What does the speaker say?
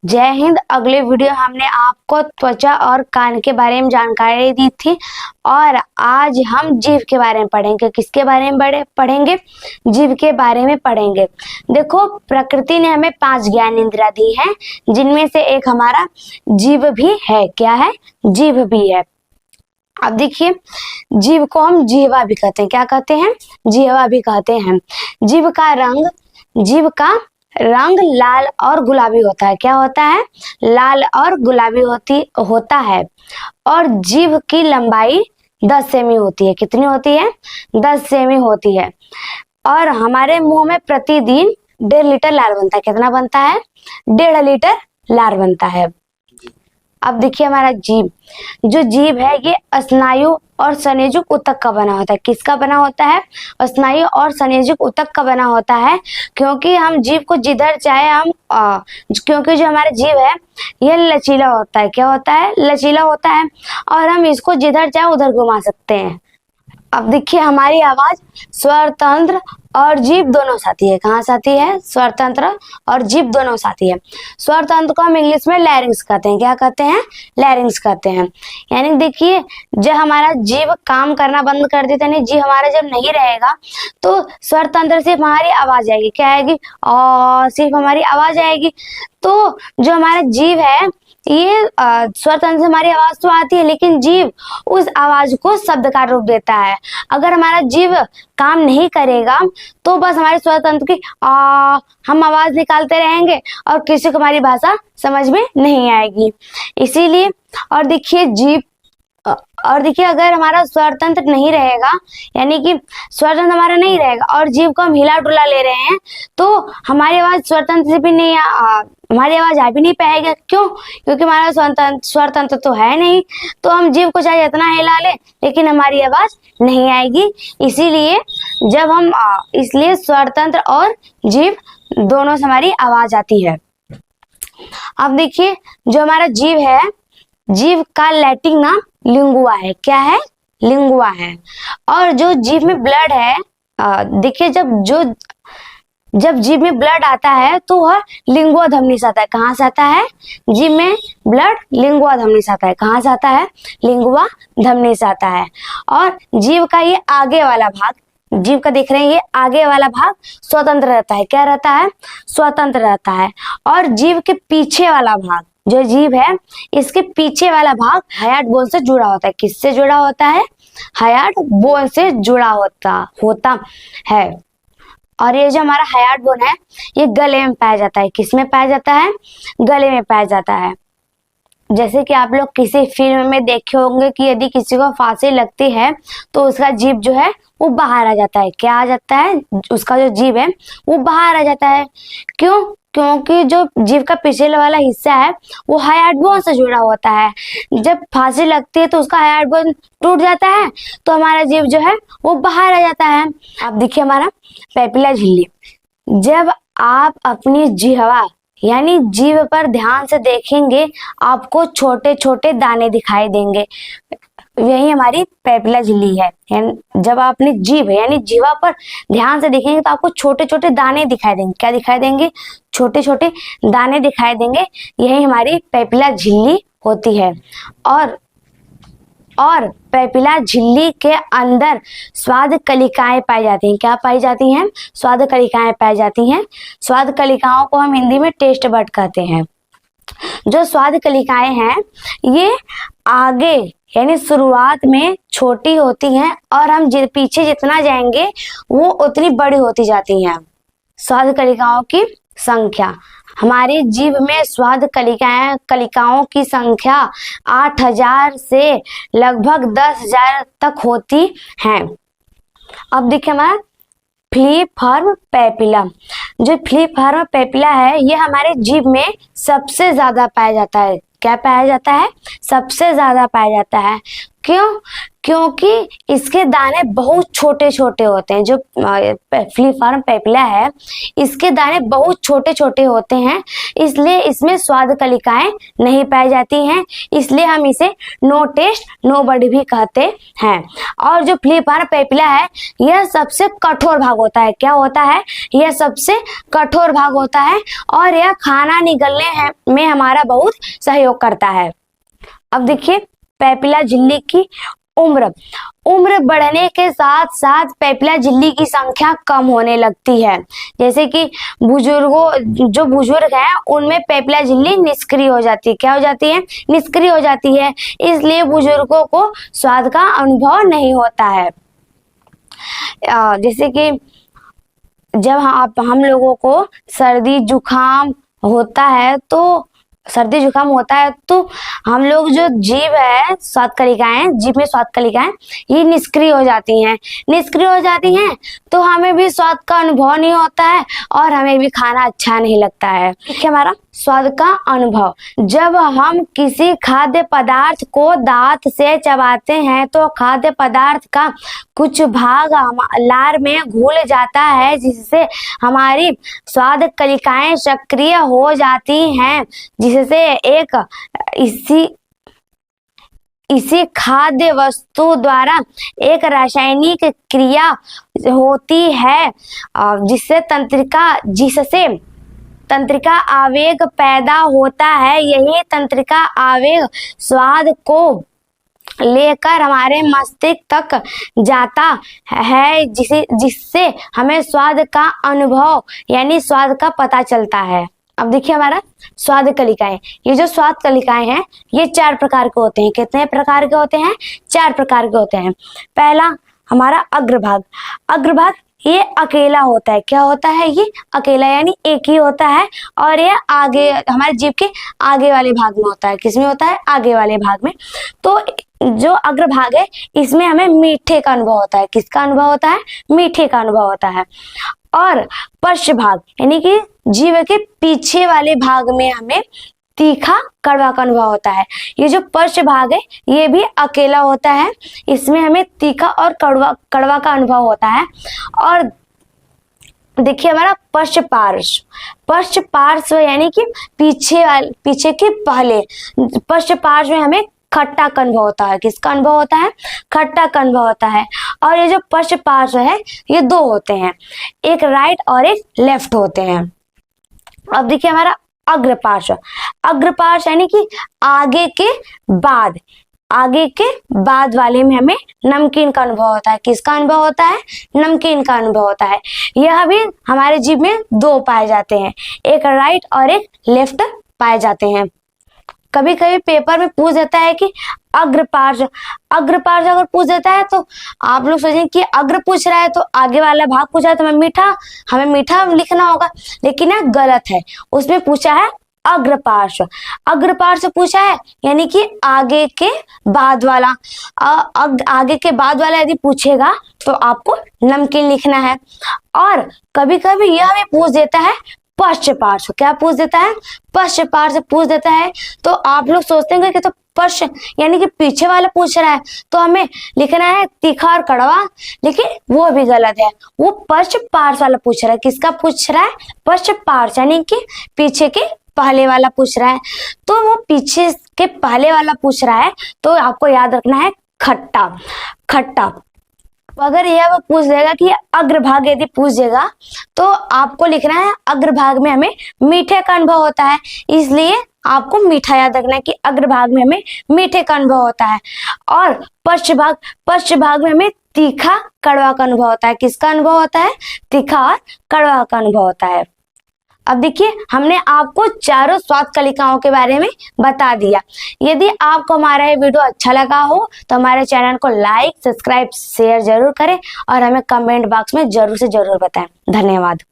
जय हिंद। अगले वीडियो हमने आपको त्वचा और कान के बारे में जानकारी दी थी और आज हम जीभ के बारे में पढ़ेंगे। किसके बारे में पढ़ेंगे? जीभ के बारे में पढ़ेंगे। देखो, प्रकृति ने हमें 5 ज्ञान इंद्रियां दी हैं, जिनमें से एक हमारा जीभ भी है। क्या है? जीभ भी है। अब देखिए, जीभ को हम जिह्वा भी कहते हैं। क्या कहते हैं? जिह्वा भी कहते हैं। जीभ का रंग लाल और गुलाबी होता है। क्या होता है? लाल और गुलाबी होता है। और जीभ की लंबाई 10 सेमी होती है। कितनी होती है? 10 सेमी होती है। और हमारे मुंह में प्रतिदिन 1.5 लीटर लार बनता है। कितना बनता है? 1.5 लीटर लार बनता है। अब देखिए, हमारा जो जीभ है ये स्नायु और संयोजक ऊतक का बना होता है। किसका बना होता है? स्नायु और संयोजक ऊतक का बना होता है। क्योंकि हम जीभ को जिधर चाहे क्योंकि जो हमारा जीभ है ये लचीला होता है। क्या होता है? लचीला होता है और हम इसको जिधर चाहे उधर घुमा सकते हैं। अब देखिए, हमारी आवाज स्वर तंत्र और जीभ दोनों साथी है। कहाँ साथी है? स्वर तंत्र और जीभ दोनों साथी है। स्वर तंत्र को हम इंग्लिश में लैरिंक्स कहते हैं। क्या कहते हैं? लैरिंक्स कहते हैं। यानी देखिए, जब हमारा जीभ काम करना बंद कर देता है, जीभ हमारा जब नहीं रहेगा तो स्वर तंत्र सिर्फ हमारी आवाज आएगी। क्या आएगी? और सिर्फ हमारी आवाज आएगी। तो जो हमारा जीभ है ये स्वर तंत्र से हमारी आवाज तो आती है, लेकिन जीभ उस आवाज को शब्द का रूप देता है। अगर हमारा जीभ काम नहीं करेगा तो बस हमारे स्वर तंत्र की हम आवाज निकालते रहेंगे और किसी को हमारी भाषा समझ में नहीं आएगी। इसीलिए और देखिए, अगर हमारा स्वर तंत्र नहीं रहेगा, यानी कि स्वर तंत्र हमारा नहीं रहेगा और जीभ को हम हिला डुला ले रहे हैं, तो हमारी आवाज स्वर तंत्र से भी नहीं हमारी आवाज आ भी नहीं पाएगा। क्यों? क्योंकि हमारा स्वर तंत्र तो है नहीं। तो हम जीभ को चाहे जितना हिला ले, लेकिन हमारी आवाज नहीं आएगी। इसीलिए इसलिए स्वर तंत्र और जीभ दोनों से हमारी आवाज आती है। अब देखिए, जो हमारा जीभ है, जीभ का लैटिन नाम लिंगुआ है। क्या है? लिंगुआ है। और जो जीभ में ब्लड है, देखिए, जब जीभ में ब्लड आता है तो वह लिंगुआ धमनी से आता है। कहाँ से आता है? जीभ में ब्लड लिंगुआ धमनी से आता है। कहाँ से आता है? लिंगुआ धमनी से आता है। और जीभ का ये आगे वाला भाग, जीभ का देख रहे हैं, ये आगे वाला भाग स्वतंत्र रहता है। क्या रहता है? स्वतंत्र रहता है। और जीभ के पीछे वाला भाग, जो जीभ है इसके पीछे वाला भाग हायाट बोन से जुड़ा होता है। किससे जुड़ा होता है? हायाट बोन से जुड़ा होता है। और ये जो हमारा हायाट बोन है ये गले में पाया जाता है। किस में पाया जाता है? गले में पाया जाता है। जैसे कि आप लोग किसी फिल्म में देखे होंगे कि यदि किसी को फांसी लगती है तो उसका जीभ जो है वो बाहर आ जाता है। क्या आ जाता है? उसका जो जीभ है वो बाहर आ जाता है। क्यों? क्योंकि जो जीभ का पिछले वाला हिस्सा है वो हायाट बोन से जुड़ा होता है। जब फांसी लगती है तो उसका हायाट बोन टूट जाता है, तो हमारा जीभ जो है वो बाहर आ जाता है। अब देखिए, हमारा पैपिला झिल्ली। जब आप अपनी जिह्वा यानी जीभ पर ध्यान से देखेंगे, आपको छोटे छोटे दाने दिखाई देंगे। यही हमारी पैपिला झिल्ली है। जब आप अपनी जीभ यानी जिह्वा पर ध्यान से देखेंगे तो आपको छोटे छोटे दाने दिखाई देंगे। क्या दिखाई देंगे? छोटे छोटे दाने दिखाई देंगे। यही हमारी पैपिला झिल्ली होती है। और पैपिला झिल्ली के अंदर स्वाद कलिकाएं पाई जाती हैं। क्या पाई जाती हैं? स्वाद कलिकाएं पाई जाती हैं। स्वाद कलिकाओं को हम हिंदी में टेस्ट बड कहते हैं। जो स्वाद कलिकाएं हैं ये आगे यानी शुरुआत में छोटी होती हैं और हम पीछे जितना जाएंगे वो उतनी बड़ी होती जाती हैं। स्वाद कलिकाओं की संख्या, हमारी जीभ में स्वाद कलिकाओं की संख्या 8000 से लगभग 10,000 तक होती हैं। अब देखिए, हमारा फ्लिफर्म पैपिला। जो फ्लिफर्म पैपिला है ये हमारे जीभ में सबसे ज्यादा पाया जाता है। क्या पाया जाता है? सबसे ज्यादा पाया जाता है। क्यों? क्योंकि इसके दाने बहुत छोटे छोटे होते हैं। जो फ्लीफॉर्म पेपिला है, इसके दाने बहुत छोटे छोटे होते हैं, इसलिए इसमें स्वाद कलिकाएं नहीं पाई जाती हैं, इसलिए हम इसे नो टेस्ट नो बडी भी कहते हैं। और जो फ्लीफॉर्म पेपिला है, यह सबसे कठोर भाग होता है। क्या होता है? यह सबसे कठोर भाग होता है और यह खाना निगलने में हमारा बहुत सहयोग करता है। अब देखिए पेपिला झिल्ली की उम्र बढ़ने के साथ साथ पेपिला झिल्ली की संख्या कम होने लगती है। जैसे कि जो बुजुर्ग हैं उनमें पेपिला झिल्ली निष्क्रिय हो जाती है। क्या हो जाती है? निष्क्रिय हो जाती है। इसलिए बुजुर्गों को स्वाद का अनुभव नहीं होता है। जैसे कि जब हम लोगों को सर्दी जुकाम होता है तो हम लोग जो जीभ है, स्वाद कलिकाएं, जीभ में स्वाद कलिकाएं ये निष्क्रिय हो जाती हैं तो हमें भी स्वाद का अनुभव नहीं होता है और हमें भी खाना अच्छा नहीं लगता है। ठीक है, हमारा स्वाद का अनुभव। जब हम किसी खाद्य पदार्थ को दांत से चबाते हैं तो खाद्य पदार्थ का कुछ भाग लार में घुल जाता है, जिससे हमारी स्वाद कलिकाएं सक्रिय हो जाती हैं, जिससे एक इसी खाद्य वस्तु द्वारा एक रासायनिक क्रिया होती है, जिससे तंत्रिका आवेग पैदा होता है। यही तंत्रिका आवेग स्वाद को लेकर हमारे मस्तिष्क तक जाता है, जिससे हमें स्वाद का अनुभव यानी स्वाद का पता चलता है। अब देखिए हमारा स्वाद कलिकाएं। ये जो स्वाद कलिकाएं हैं ये 4 प्रकार के होते हैं। कितने प्रकार के होते हैं? 4 प्रकार के होते हैं। पहला हमारा अग्रभाग ये अकेला होता है। क्या होता है? ये अकेला यानी एक ही होता है और ये आगे हमारे जीभ के आगे वाले भाग में होता है। किसमें होता है? आगे वाले भाग में। तो जो अग्रभाग है इसमें हमें मीठे का अनुभव होता है। किसका अनुभव होता है? मीठे का अनुभव होता है। और पश्च भाग यानी कि जीभ के पीछे वाले भाग में हमें तीखा कड़वा का अनुभव होता है। ये जो पश्च भाग है ये भी अकेला होता है, इसमें हमें तीखा और कड़वा का अनुभव होता है। और देखिए हमारा पश्च पार्श्व यानी कि पीछे के पहले पश्च पार्श्व में हमें खट्टा का अनुभव होता है। किसका अनुभव होता है? खट्टा का अनुभव होता है। और ये जो पश्च पार्श्व है ये 2 होते हैं, एक राइट और एक लेफ्ट होते हैं। अब देखिए हमारा अग्रपार्श्व यानी कि आगे के बाद वाले में हमें नमकीन का अनुभव होता है। किसका अनुभव होता है? नमकीन का अनुभव होता है। यह भी हमारे जीभ में 2 पाए जाते हैं, एक राइट और एक लेफ्ट पाए जाते हैं। कभी कभी पेपर में पूछ देता है कि अग्रपार्श्व अगर पूछ देता है तो आप लोग सोचेंगे कि अग्र पूछ रहा है तो आगे वाला भाग पूछा है तो हमें मीठा लिखना होगा, लेकिन यह गलत है। उसमें पूछा है अग्रपार्श्व पूछा है यानी कि आगे के बाद वाला यदि पूछेगा तो आपको नमकीन लिखना है। और कभी कभी यह भी पूछ देता है पश्च पार्श्व। क्या पूछ देता है? पश्च पार्श्व पूछ देता है। तो आप लोग सोचते हैं कि तो पश्च यानी कि पीछे वाला पूछ रहा है तो हमें लिखना है तीखा और कड़वा, लेकिन वो भी गलत है। वो पश्च पार्श्व वाला पूछ रहा है। किसका पूछ रहा है? पश्च पार्श्व यानी कि पीछे के पहले वाला पूछ रहा है। तो वो पीछे के पहले वाला पूछ रहा है तो आपको याद रखना है खट्टा। अगर यह वो पूछ देगा कि अग्रभाग यदि पूछ देगा तो आपको लिखना है अग्रभाग में हमें मीठे का अनुभव होता है, इसलिए आपको मीठा याद रखना है कि अग्रभाग में हमें मीठे का अनुभव होता है। और पश्च भाग में हमें तीखा कड़वा का अनुभव होता है। किसका अनुभव होता है? तीखा और कड़वा का अनुभव होता है। अब देखिए हमने आपको चारों स्वाद कलिकाओं के बारे में बता दिया। यदि आपको हमारा ये वीडियो अच्छा लगा हो तो हमारे चैनल को लाइक, सब्सक्राइब, शेयर जरूर करें और हमें कमेंट बॉक्स में जरूर से जरूर बताएं। धन्यवाद।